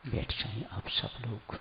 बैठ जाएं आप सब लोग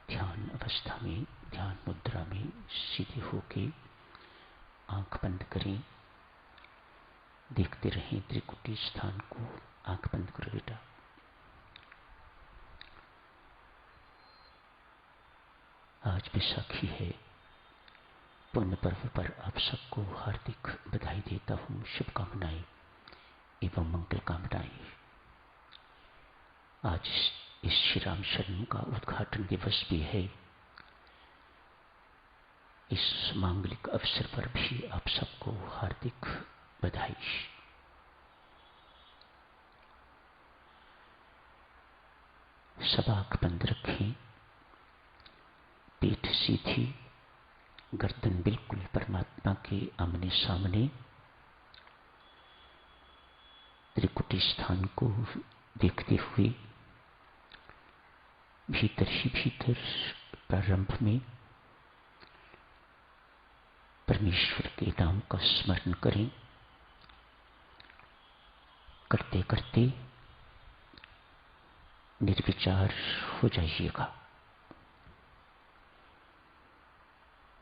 ध्यान अवस्था में, ध्यान मुद्रा में सीधे होके आंख बंद करें। देखते रहें त्रिकुटी स्थान को। आंख बंद करो बेटा। आज बैसाखी है। पुण्य पर्व पर आप सबको हार्दिक बधाई देता हूँ, शुभकामनाएं एवं मंगल कामनाएं। आज इस श्री राम शरण का उद्घाटन दिवस भी है। इस मांगलिक अवसर पर भी आप सबको हार्दिक बधाई। सब आंख बंद रखें, पीठ सीधी, गर्दन बिल्कुल परमात्मा के आमने सामने। त्रिकुटी स्थान को देखते हुए भीतर ही भीतर प्रारंभ में परमेश्वर के नाम का स्मरण करें। करते करते निर्विचार हो जाइएगा।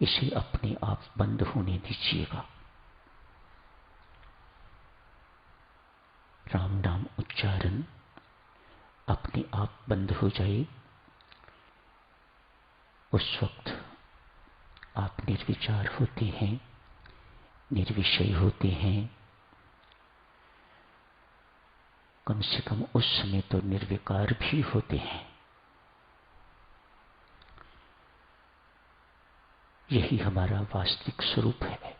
इसे अपने आप बंद होने दीजिएगा। राम नाम उच्चारण अपने आप बंद हो जाए, उस वक्त आप निर्विचार होते हैं, निर्विषय होते हैं। कम से कम उस समय तो निर्विकार भी होते हैं। यही हमारा वास्तविक स्वरूप है।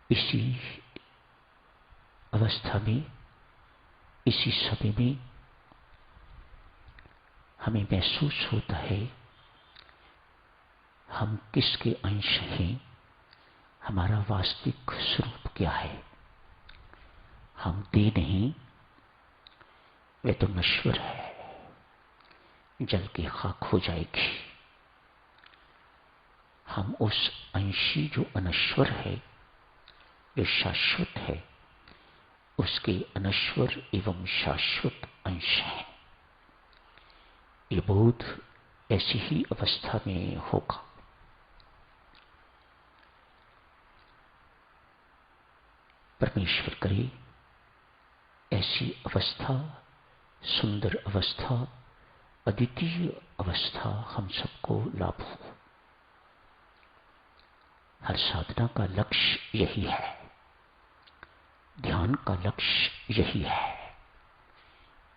इसी अवस्था में, इसी समय में हमें महसूस होता है हम किसके अंश हैं, हमारा वास्तविक स्वरूप क्या है। हम दे नहीं, वे तो नश्वर है, जल के खाक हो जाएगी। हम उस अंशी जो अनश्वर है, जो शाश्वत है, उसके अनश्वर एवं शाश्वत अंश हैं। ये बोध ऐसी ही अवस्था में होगा। परमेश्वर करे ऐसी अवस्था, सुंदर अवस्था, अद्वितीय अवस्था हम सबको लाभ हो। हर साधना का लक्ष्य यही है, ध्यान का लक्ष्य यही है,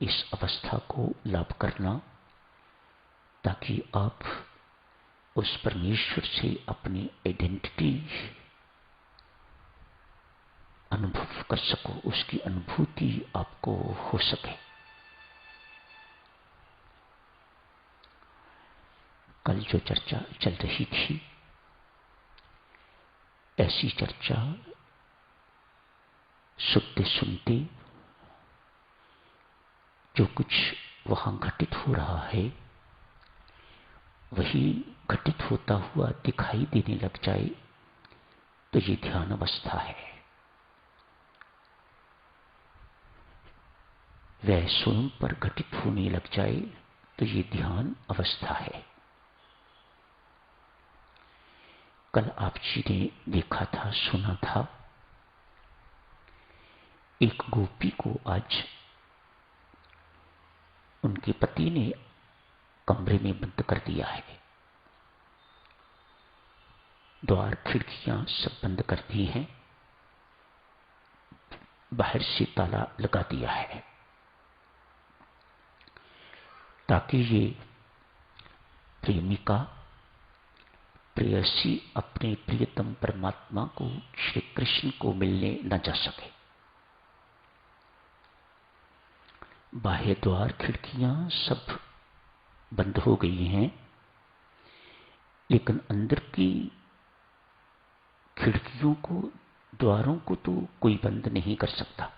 इस अवस्था को लाभ करना, ताकि आप उस परमेश्वर से अपनी आइडेंटिटी अनुभव कर सको, उसकी अनुभूति आपको हो सके। कल जो चर्चा चल रही थी, ऐसी चर्चा सुनते सुनते जो कुछ वहां घटित हो रहा है, वही घटित होता हुआ दिखाई देने लग जाए तो ये ध्यान अवस्था है। वह स्वयं पर घटित होने लग जाए तो ये ध्यान अवस्था है। कल आप जी ने देखा था, सुना था, एक गोपी को आज उनके पति ने कमरे में बंद कर दिया है। द्वार खिड़कियां सब बंद कर दी हैं, बाहर से ताला लगा दिया है, ताकि ये प्रेमिका, प्रेयसी अपने प्रियतम परमात्मा को, श्री कृष्ण को मिलने न जा सके। बाह्य द्वार खिड़कियां सब बंद हो गई हैं, लेकिन अंदर की खिड़कियों को, द्वारों को तो कोई बंद नहीं कर सकता।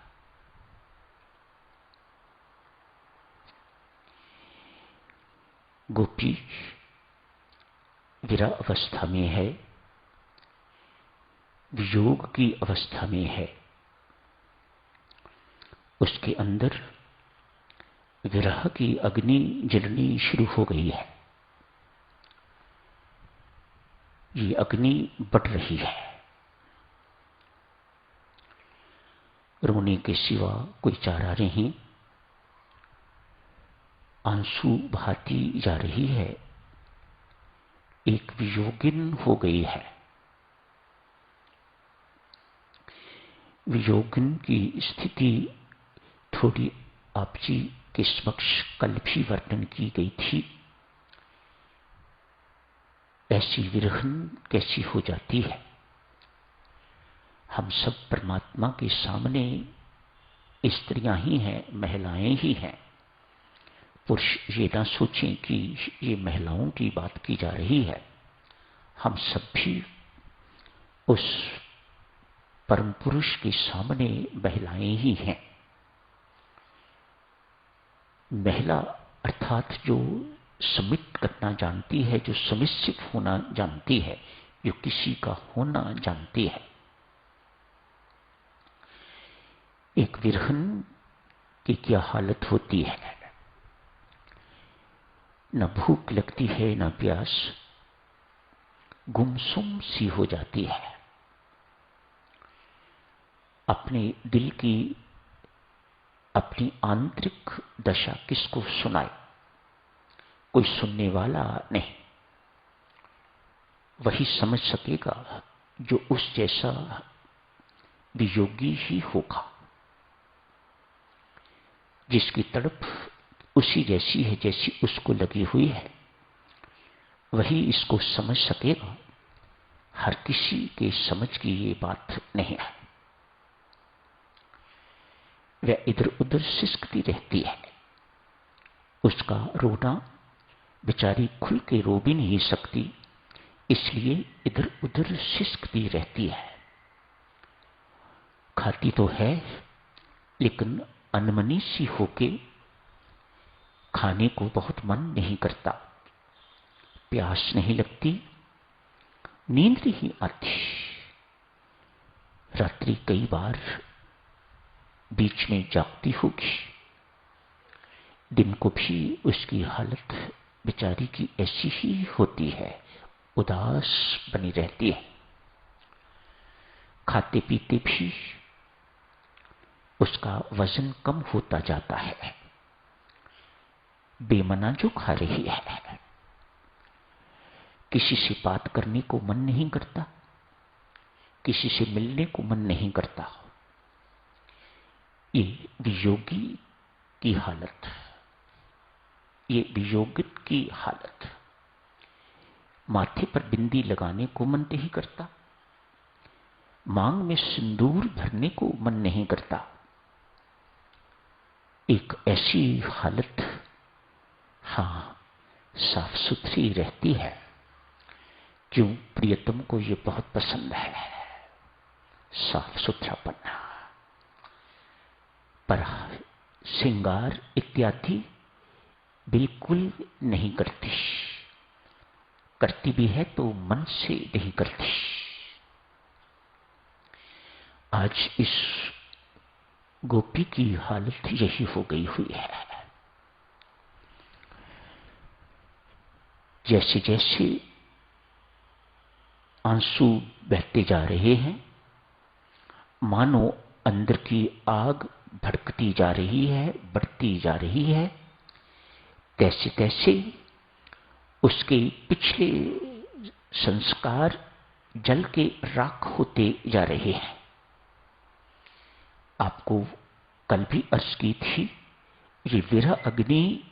गोपी विरह अवस्था में है, वियोग की अवस्था में है। उसके अंदर विरह की अग्नि जलनी शुरू हो गई है। ये अग्नि बढ़ रही है। रोने के सिवा कोई चारा नहीं। आंसू बहाती जा रही है। एक वियोगिन हो गई है। वियोगिन की स्थिति थोड़ी आप जी के समक्ष कल भी वर्णन की गई थी। ऐसी विरहन कैसी हो जाती है। हम सब परमात्मा के सामने स्त्रियां ही हैं, महिलाएं ही हैं। पुरुष ये ना सोचें कि ये महिलाओं की बात की जा रही है। हम सब भी उस परम पुरुष के सामने महिलाएं ही हैं। महिला अर्थात जो समिट करना जानती है, जो समिश्चित होना जानती है, जो किसी का होना जानती है। एक विरहन की क्या हालत होती है। न भूख लगती है, न प्यास, गुमसुम सी हो जाती है। अपने दिल की, अपनी आंतरिक दशा किसको सुनाए, कोई सुनने वाला नहीं। वही समझ सकेगा जो उस जैसा वियोगी ही होगा, जिसकी तड़प उसी जैसी है जैसी उसको लगी हुई है। वही इसको समझ सकेगा। हर किसी के समझ की ये बात नहीं है। वह इधर उधर सिसकती रहती है। उसका रोना, बेचारी खुल के रो भी नहीं सकती, इसलिए इधर उधर सिसकती रहती है। खाती तो है लेकिन अनमनी सी होके, खाने को बहुत मन नहीं करता, प्यास नहीं लगती, नींद नहीं आती। रात्रि कई बार बीच में जागती होगी। दिन को भी उसकी हालत बेचारी की ऐसी ही होती है, उदास बनी रहती है। खाते पीते भी उसका वजन कम होता जाता है। बेमना जो खा रही है। किसी से बात करने को मन नहीं करता, किसी से मिलने को मन नहीं करता। ये वियोगी की हालत, ये वियोगित की हालत। माथे पर बिंदी लगाने को मन नहीं करता, मांग में सिंदूर भरने को मन नहीं करता। एक ऐसी हालत हां साफ सुथरी रहती है। क्यों? प्रियतम को ये बहुत पसंद है, साफ सुथरापन। पर श्रृंगार इत्यादि बिल्कुल नहीं करती, करती भी है तो मन से नहीं करती। आज इस गोपी की हालत यही हो गई हुई है। जैसे जैसे आंसू बहते जा रहे हैं, मानो अंदर की आग भड़कती जा रही है, बढ़ती जा रही है। तैसे तैसे उसके पिछले संस्कार जल के राख होते जा रहे हैं। आपको कल भी अर्ज की थी, ये विरह अग्नि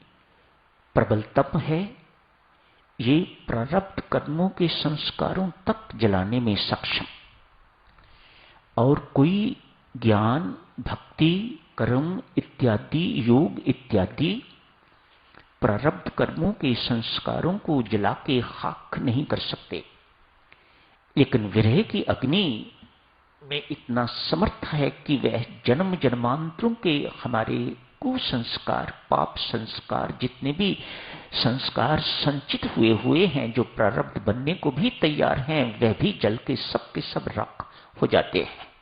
प्रबलतम है। ये प्रारब्ध कर्मों के संस्कारों तक जलाने में सक्षम, और कोई ज्ञान, भक्ति, कर्म इत्यादि, योग इत्यादि प्रारब्ध कर्मों के संस्कारों को जला के खाक नहीं कर सकते। लेकिन विरह की अग्नि में इतना समर्थ है कि वह जन्म जन्मांतरों के हमारे कुसंस्कार, पाप संस्कार, जितने भी संस्कार संचित हुए हैं, जो प्रारब्ध बनने को भी तैयार हैं, वह भी जल के सब राख हो जाते हैं।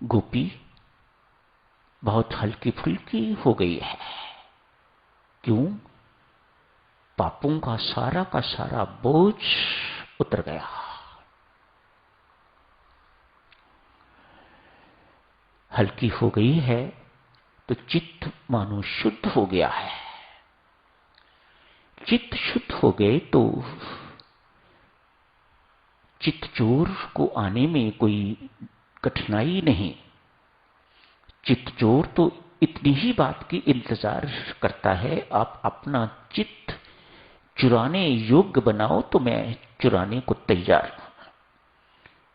गोपी बहुत हल्की फुल्की हो गई है। क्यों? पापों का सारा बोझ उतर गया। हल्की हो गई है तो चित्त मानो शुद्ध हो गया है। चित्त शुद्ध हो गए तो चित्तचोर को आने में कोई कठिनाई नहीं। चित्तचोर तो इतनी ही बात की इंतजार करता है, आप अपना चित्त चुराने योग्य बनाओ तो मैं चुराने को तैयार हूं।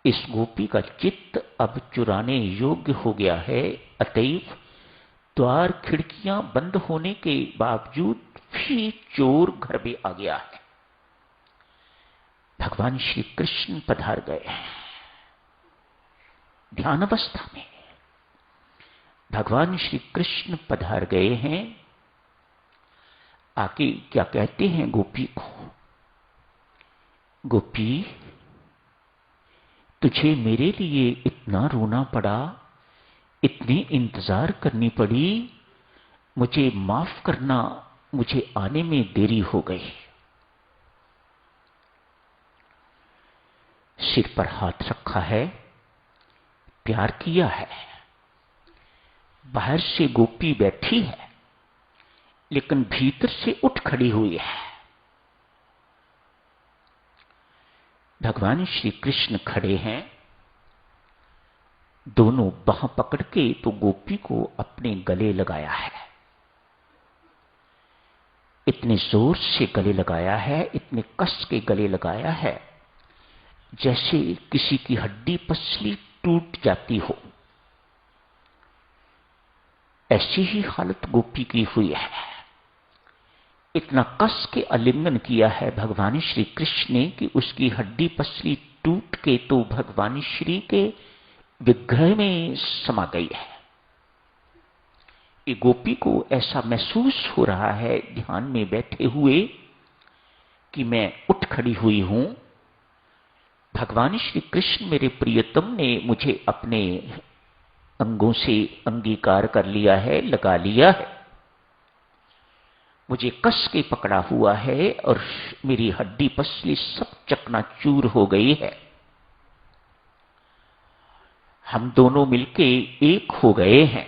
इस गोपी का चित्त अब चुराने योग्य हो गया है, अतएव द्वार खिड़कियां बंद होने के बावजूद भी चोर घर में आ गया है। भगवान श्री कृष्ण पधार गए हैं ध्यान अवस्था में। भगवान श्री कृष्ण पधार गए हैं। आके क्या कहते हैं गोपी को? गोपी, तुझे मेरे लिए इतना रोना पड़ा, इतनी इंतजार करनी पड़ी, मुझे माफ करना, मुझे आने में देरी हो गई। सिर पर हाथ रखा है, प्यार किया है। बाहर से गोपी बैठी है लेकिन भीतर से उठ खड़ी हुई है। भगवान श्री कृष्ण खड़े हैं, दोनों बाह पकड़ के तो गोपी को अपने गले लगाया है। इतने जोर से गले लगाया है, इतने कस के गले लगाया है जैसे किसी की हड्डी पसली टूट जाती हो। ऐसी ही हालत गोपी की हुई है। इतना कस के आलिंगन किया है भगवान श्री कृष्ण ने कि उसकी हड्डी पसली टूट के तो भगवान श्री के विग्रह में समा गई है। ये गोपी को ऐसा महसूस हो रहा है ध्यान में बैठे हुए कि मैं उठ खड़ी हुई हूं। भगवान श्री कृष्ण मेरे प्रियतम ने मुझे अपने अंगों से अंगीकार कर लिया है, लगा लिया है, मुझे कस के पकड़ा हुआ है और मेरी हड्डी पसली सब चकनाचूर हो गई है। हम दोनों मिलके एक हो गए हैं।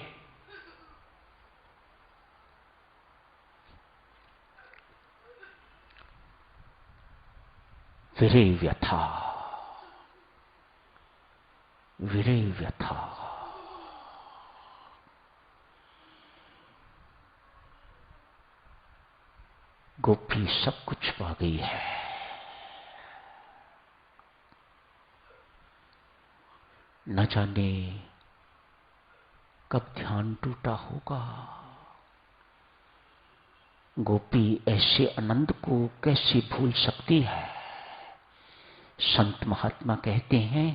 विरह व्यथा, विरह व्यथा। गोपी सब कुछ पा गई है। न जाने कब ध्यान टूटा होगा। गोपी ऐसे आनंद को कैसे भूल सकती है? संत महात्मा कहते हैं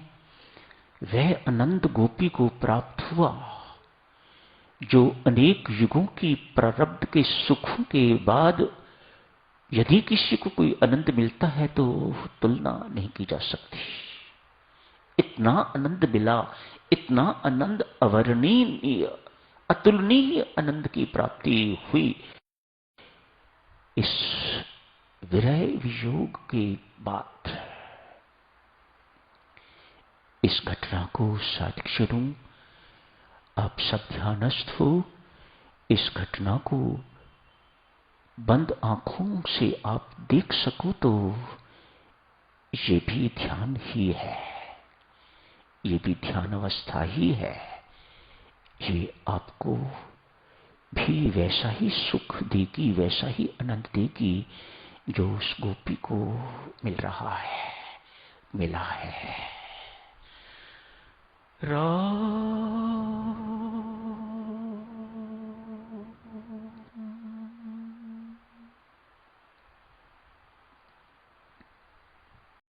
वह आनंद गोपी को प्राप्त हुआ जो अनेक युगों की प्रारब्ध के सुखों के बाद यदि किसी को कोई आनंद मिलता है तो तुलना नहीं की जा सकती। इतना आनंद मिला, इतना आनंद, अवर्णनीय अतुलनीय आनंद की प्राप्ति हुई इस विरह वियोग के बाद। इस घटना को साक्षिणु आप सब ध्यानस्थ हो। इस घटना को बंद आंखों से आप देख सको तो ये भी ध्यान ही है, ये भी ध्यान अवस्था ही है। ये आपको भी वैसा ही सुख देगी, वैसा ही आनंद देगी जो उस गोपी को मिल रहा है, मिला है। राम